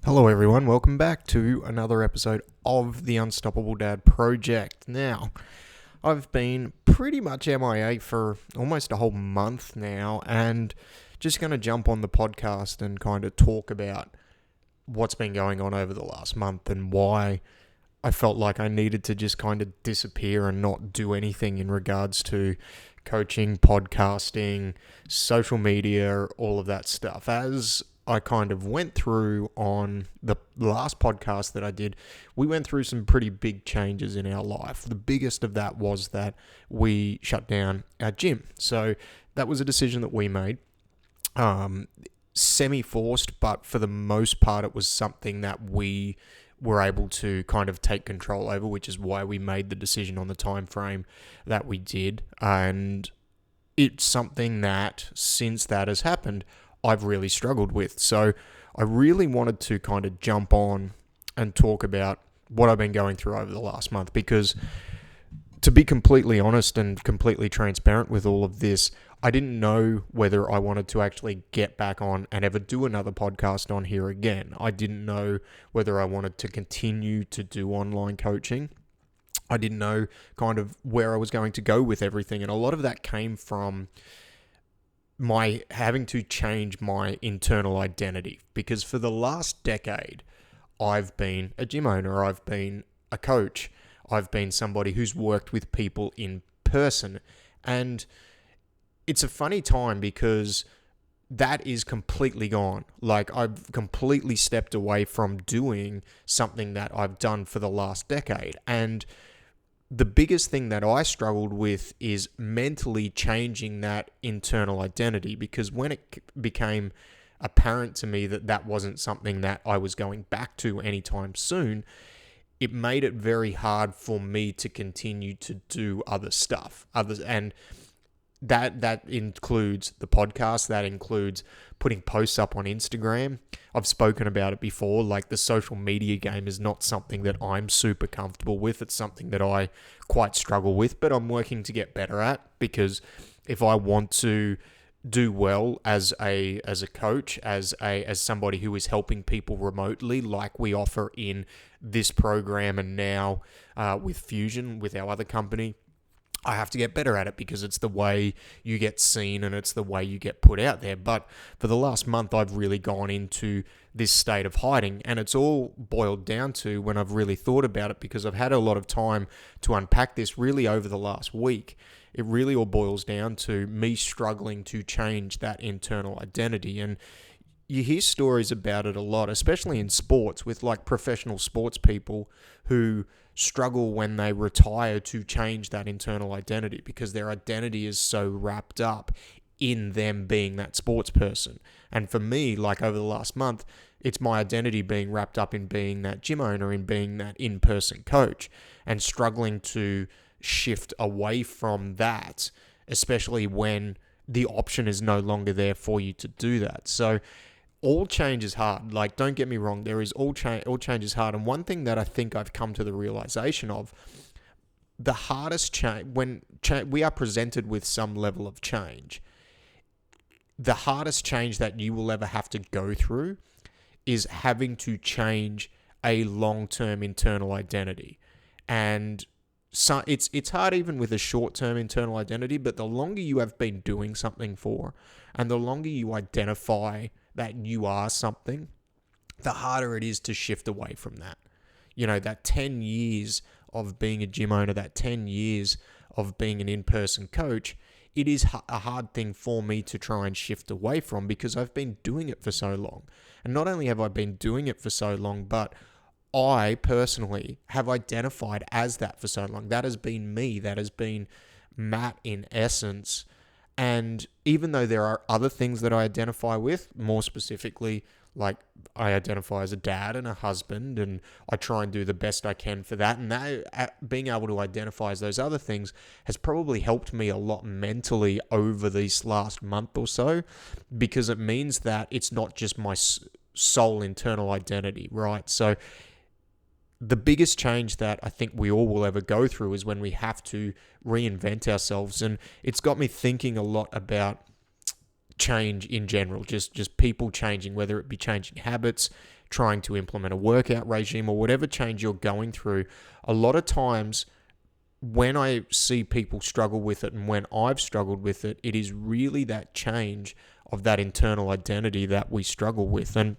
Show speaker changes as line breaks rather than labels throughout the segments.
Hello everyone, welcome back to another episode of the Unstoppable Dad Project. Now, I've been pretty much MIA for almost a whole month now, and just going to jump on the podcast and kind of talk about what's been going on over the last month and why I felt like I needed to just kind of disappear and not do anything in regards to coaching, podcasting, social media, all of that stuff. As I kind of went through on the last podcast that I did, we went through some pretty big changes in our life. The biggest of that was that we shut down our gym. So that was a decision that we made. Semi-forced, but for the most part, it was something that we were able to kind of take control over, which is why we made the decision on the time frame that we did. And it's something that, since that has happened, I've really struggled with. So I really wanted to kind of jump on and talk about what I've been going through over the last month, because to be completely honest and completely transparent with all of this, I didn't know whether I wanted to actually get back on and ever do another podcast on here again. I didn't know whether I wanted to continue to do online coaching. I didn't know kind of where I was going to go with everything. And a lot of that came from my having to change my internal identity, because for the last decade, I've been a gym owner, I've been a coach, I've been somebody who's worked with people in person. And it's a funny time because that is completely gone. Like, I've completely stepped away from doing something that I've done for the last decade. And the biggest thing that I struggled with is mentally changing that internal identity, because when it became apparent to me that that wasn't something that I was going back to anytime soon, it made it very hard for me to continue to do other stuff. And that includes the podcast, that includes putting posts up on Instagram. I've spoken about it before, like the social media game is not something that I'm super comfortable with. It's something that I quite struggle with, but I'm working to get better at, because if I want to do well as a coach, as somebody who is helping people remotely, like we offer in this program and now with Fusion, with our other company, I have to get better at it, because it's the way you get seen and it's the way you get put out there. But for the last month, I've really gone into this state of hiding, and it's all boiled down to, when I've really thought about it, because I've had a lot of time to unpack this really over the last week, it really all boils down to me struggling to change that internal identity. And you hear stories about it a lot, especially in sports, with like professional sports people who struggle when they retire to change that internal identity, because their identity is so wrapped up in them being that sports person. And for me, like over the last month, it's my identity being wrapped up in being that gym owner, in being that in-person coach, and struggling to shift away from that, especially when the option is no longer there for you to do that. So all change is hard. Like, don't get me wrong, there is all change is hard. And one thing that I think I've come to the realization of, the hardest change, when we are presented with some level of change, the hardest change that you will ever have to go through is having to change a long-term internal identity. And so it's hard even with a short-term internal identity, but the longer you have been doing something for, and the longer you identify that you are something, the harder it is to shift away from that. You know, that 10 years of being a gym owner, that 10 years of being an in-person coach, it is a hard thing for me to try and shift away from, because I've been doing it for so long. And not only have I been doing it for so long, but I personally have identified as that for so long. That has been me. That has been Matt in essence. And even though there are other things that I identify with, more specifically, like I identify as a dad and a husband, and I try and do the best I can for that. And that, being able to identify as those other things has probably helped me a lot mentally over this last month or so, because it means that it's not just my sole internal identity, right? So the biggest change that I think we all will ever go through is when we have to reinvent ourselves. And it's got me thinking a lot about change in general, just people changing, whether it be changing habits, trying to implement a workout regime or whatever change you're going through, a lot of times when I see people struggle with it and when I've struggled with it, it is really that change of that internal identity that we struggle with. And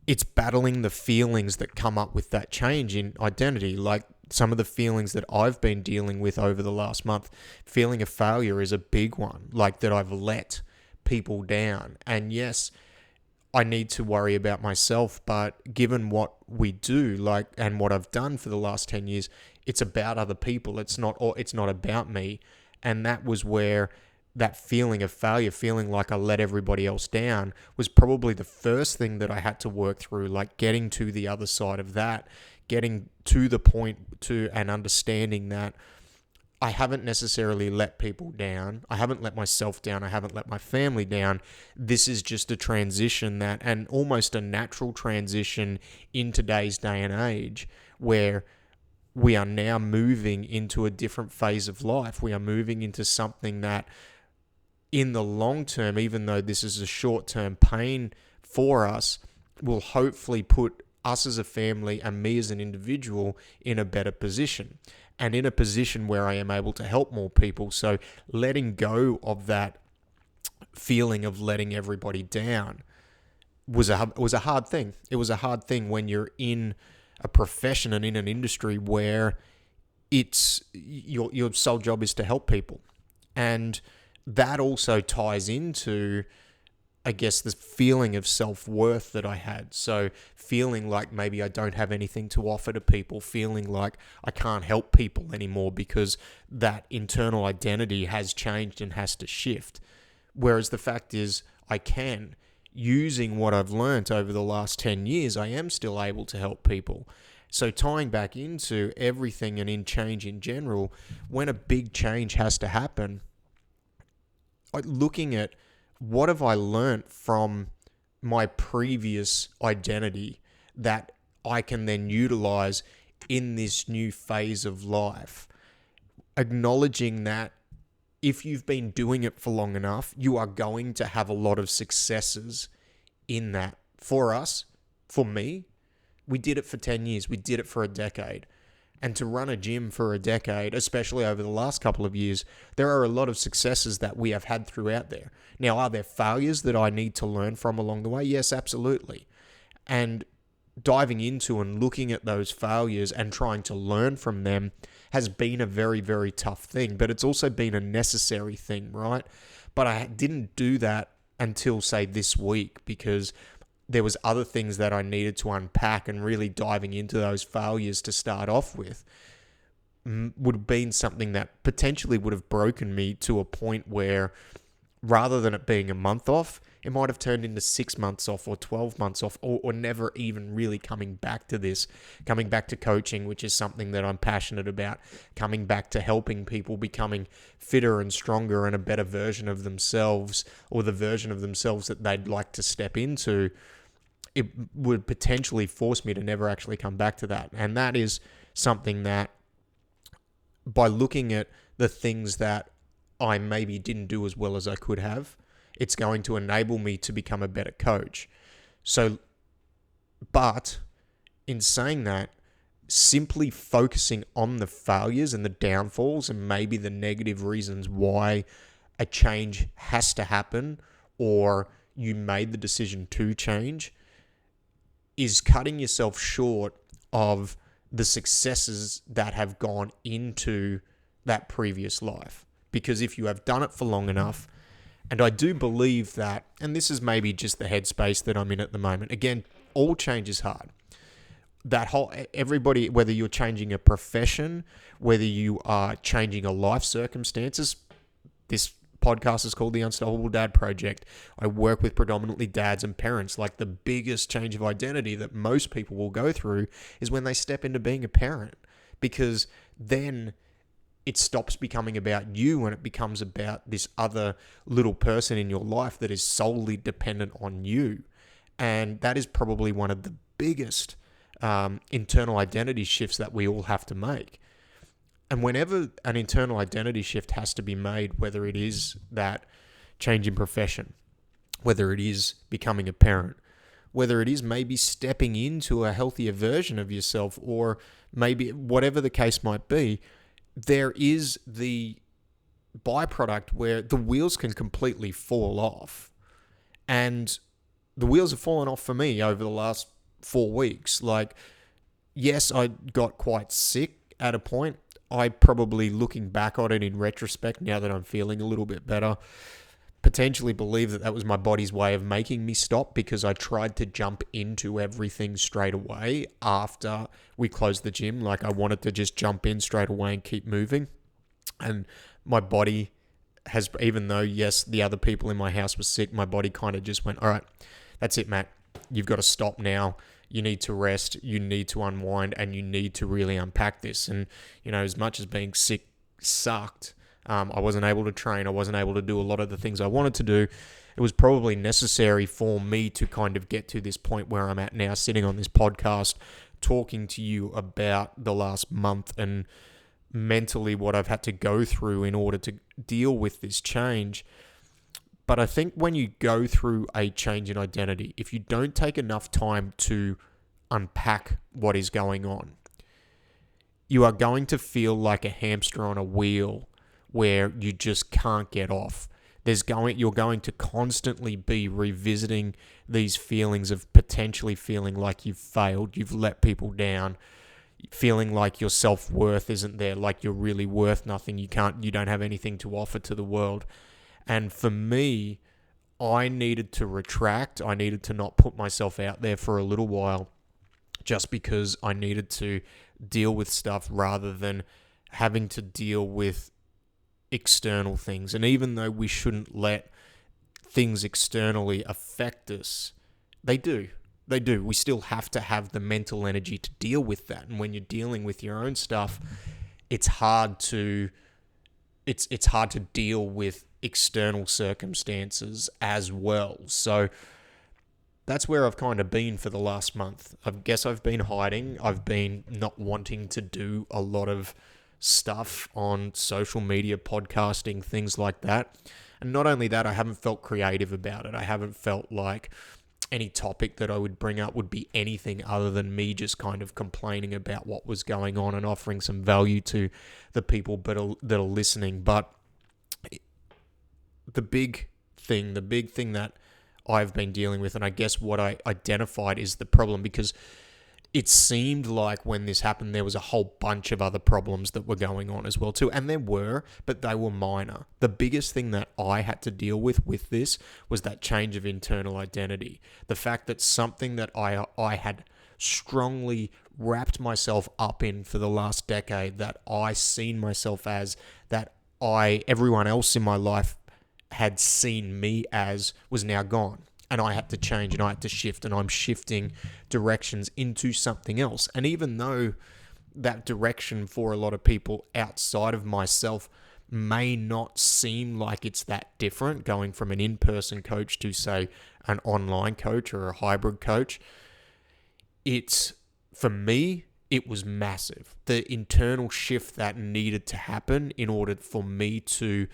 it's battling the feelings that come up with that change in identity. Like some of the feelings that I've been dealing with over the last month, feeling of failure is a big one, like that I've let people down. And yes, I need to worry about myself, but given what we do, like, and what I've done for the last 10 years, it's about other people. It's not about me. And that was where that feeling of failure, feeling like I let everybody else down, was probably the first thing that I had to work through, like getting to the other side of that, getting to the point to and understanding that I haven't necessarily let people down. I haven't let myself down. I haven't let my family down. This is just a transition and almost a natural transition in today's day and age where we are now moving into a different phase of life. We are moving into something that in the long term, even though this is a short-term pain for us, will hopefully put us as a family and me as an individual in a better position and in a position where I am able to help more people. So letting go of that feeling of letting everybody down was a hard thing. It was a hard thing when you're in a profession and in an industry where it's your sole job is to help people. And that also ties into, I guess, the feeling of self-worth that I had. So feeling like maybe I don't have anything to offer to people, feeling like I can't help people anymore because that internal identity has changed and has to shift. Whereas the fact is I can. Using what I've learned over the last 10 years, I am still able to help people. So tying back into everything and in change in general, when a big change has to happen, looking at what have I learned from my previous identity that I can then utilize in this new phase of life. Acknowledging that if you've been doing it for long enough, you are going to have a lot of successes in that. For us, for me, we did it for 10 years. We did it for a decade. And to run a gym for a decade, especially over the last couple of years, there are a lot of successes that we have had throughout there. Now, are there failures that I need to learn from along the way? Yes, absolutely. And diving into and looking at those failures and trying to learn from them has been a very, very tough thing, but it's also been a necessary thing, right? But I didn't do that until, say, this week because there was other things that I needed to unpack, and really diving into those failures to start off with would have been something that potentially would have broken me to a point where rather than it being a month off, it might have turned into 6 months off or 12 months off or never even really coming back to this, coming back to coaching, which is something that I'm passionate about, coming back to helping people becoming fitter and stronger and a better version of themselves or the version of themselves that they'd like to step into. It would potentially force me to never actually come back to that. And that is something that by looking at the things that I maybe didn't do as well as I could have, it's going to enable me to become a better coach. So, but in saying that, simply focusing on the failures and the downfalls and maybe the negative reasons why a change has to happen or you made the decision to change is cutting yourself short of the successes that have gone into that previous life. Because if you have done it for long enough, and I do believe that, and this is maybe just the headspace that I'm in at the moment. Again, all change is hard. Everybody, whether you're changing a profession, whether you are changing a life circumstances, this podcast is called the Unstoppable Dad Project. I work with predominantly dads and parents. Like the biggest change of identity that most people will go through is when they step into being a parent, because then it stops becoming about you and it becomes about this other little person in your life that is solely dependent on you. And that is probably one of the biggest internal identity shifts that we all have to make. And whenever an internal identity shift has to be made, whether it is that change in profession, whether it is becoming a parent, whether it is maybe stepping into a healthier version of yourself, or maybe whatever the case might be, there is the byproduct where the wheels can completely fall off. And the wheels have fallen off for me over the last 4 weeks. Like, yes, I got quite sick at a point. I probably, looking back on it in retrospect, now that I'm feeling a little bit better, potentially believe that that was my body's way of making me stop, because I tried to jump into everything straight away after we closed the gym. Like, I wanted to just jump in straight away and keep moving. And my body has, even though, yes, the other people in my house were sick, my body kind of just went, all right, that's it, Matt. You've got to stop now. You need to rest. You need to unwind, and you need to really unpack this. And, as much as being sick sucked, I wasn't able to train. I wasn't able to do a lot of the things I wanted to do. It was probably necessary for me to kind of get to this point where I'm at now, sitting on this podcast, talking to you about the last month and mentally what I've had to go through in order to deal with this change. But I think when you go through a change in identity, if you don't take enough time to unpack what is going on, you are going to feel like a hamster on a wheel where you just can't get off. You're going to constantly be revisiting these feelings of potentially feeling like you've failed, you've let people down, feeling like your self-worth isn't there, like you're really worth nothing, you don't have anything to offer to the world. And for me, I needed to retract. I needed to not put myself out there for a little while, just because I needed to deal with stuff rather than having to deal with external things. And even though we shouldn't let things externally affect us, they do. We still have to have the mental energy to deal with that. And when you're dealing with your own stuff, it's hard to deal with external circumstances as well. So that's where I've kind of been for the last month. I guess I've been hiding. I've been not wanting to do a lot of stuff on social media, podcasting, things like that. And not only that, I haven't felt creative about it. I haven't felt like any topic that I would bring up would be anything other than me just kind of complaining about what was going on and offering some value to the people that are listening. But the big thing that I've been dealing with, and I guess what I identified is the problem, because it seemed like when this happened, there was a whole bunch of other problems that were going on as well too. And there were, but they were minor. The biggest thing that I had to deal with this was that change of internal identity. The fact that something that I had strongly wrapped myself up in for the last decade, that I seen myself as, that everyone else in my life had seen me as, was now gone. And I had to change, and I had to shift, and I'm shifting directions into something else. And even though that direction for a lot of people outside of myself may not seem like it's that different, going from an in-person coach to, say, an online coach or a hybrid coach, for me, it was massive. The internal shift that needed to happen in order for me to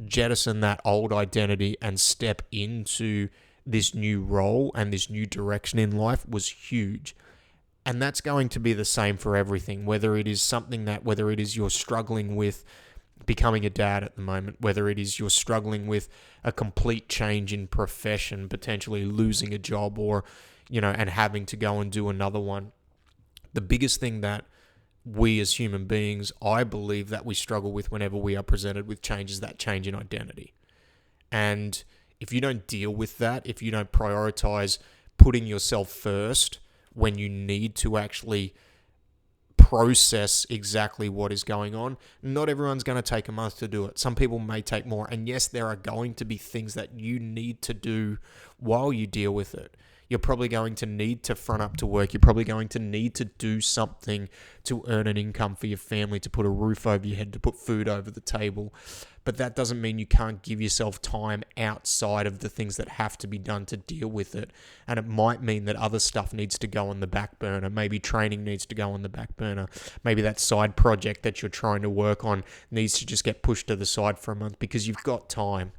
jettison that old identity and step into this new role and this new direction in life was huge. And that's going to be the same for everything, whether it is you're struggling with becoming a dad at the moment, whether it is you're struggling with a complete change in profession, potentially losing a job, or, and having to go and do another one. The biggest thing that we as human beings, I believe, that we struggle with whenever we are presented with change is that change in identity. And if you don't deal with that, if you don't prioritize putting yourself first when you need to actually process exactly what is going on, not everyone's going to take a month to do it. Some people may take more. And yes, there are going to be things that you need to do while you deal with it. You're probably going to need to front up to work. You're probably going to need to do something to earn an income for your family, to put a roof over your head, to put food over the table. But that doesn't mean you can't give yourself time outside of the things that have to be done to deal with it. And it might mean that other stuff needs to go on the back burner. Maybe training needs to go on the back burner. Maybe that side project that you're trying to work on needs to just get pushed to the side for a month because you've got time.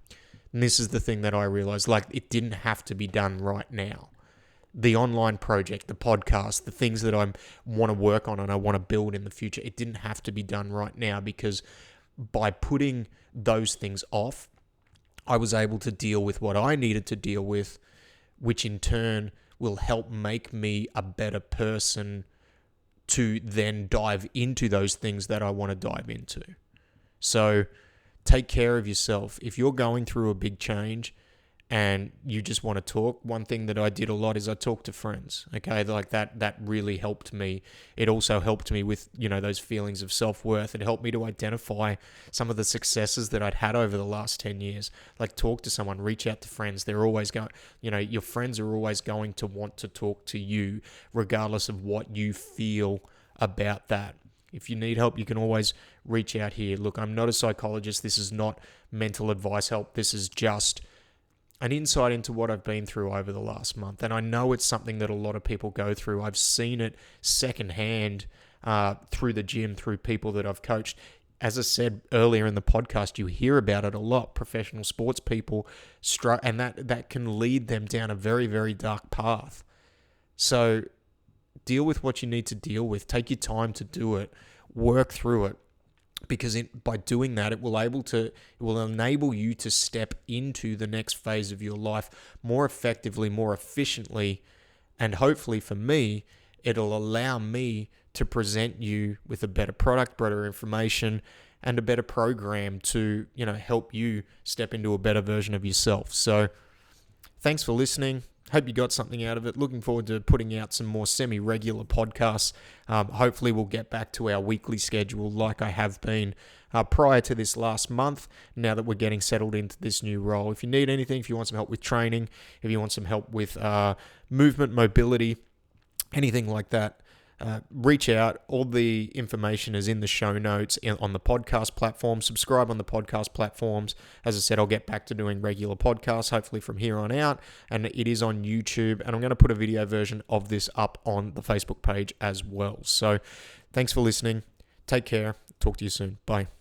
And this is the thing that I realized, like, it didn't have to be done right now. the online project, the podcast, the things that I want to work on and I want to build in the future. It didn't have to be done right now, because by putting those things off, I was able to deal with what I needed to deal with, which in turn will help make me a better person to then dive into those things that I want to dive into. So take care of yourself. If you're going through a big change and you just want to talk, one thing that I did a lot is I talked to friends. Okay, like that really helped me. It also helped me with, those feelings of self-worth. It helped me to identify some of the successes that I'd had over the last 10 years. Like, talk to someone, reach out to friends. They're always going, your friends are always going to want to talk to you, regardless of what you feel about that. If you need help, you can always reach out here. Look, I'm not a psychologist. This is not mental advice help. This is just an insight into what I've been through over the last month. And I know it's something that a lot of people go through. I've seen it secondhand through the gym, through people that I've coached. As I said earlier in the podcast, you hear about it a lot. Professional sports people, and that can lead them down a very, very dark path. So deal with what you need to deal with. Take your time to do it. Work through it. Because by doing that, it will enable you to step into the next phase of your life more effectively, more efficiently, and hopefully for me, it'll allow me to present you with a better product, better information, and a better program to help you step into a better version of yourself. So, thanks for listening. Hope you got something out of it. Looking forward to putting out some more semi-regular podcasts. Hopefully we'll get back to our weekly schedule like I have been prior to this last month, now that we're getting settled into this new role. If you need anything, if you want some help with training, if you want some help with movement, mobility, anything like that, reach out. All the information is in the show notes on the podcast platform. Subscribe on the podcast platforms. As I said, I'll get back to doing regular podcasts, hopefully from here on out. And it is on YouTube. And I'm going to put a video version of this up on the Facebook page as well. So thanks for listening. Take care. Talk to you soon. Bye.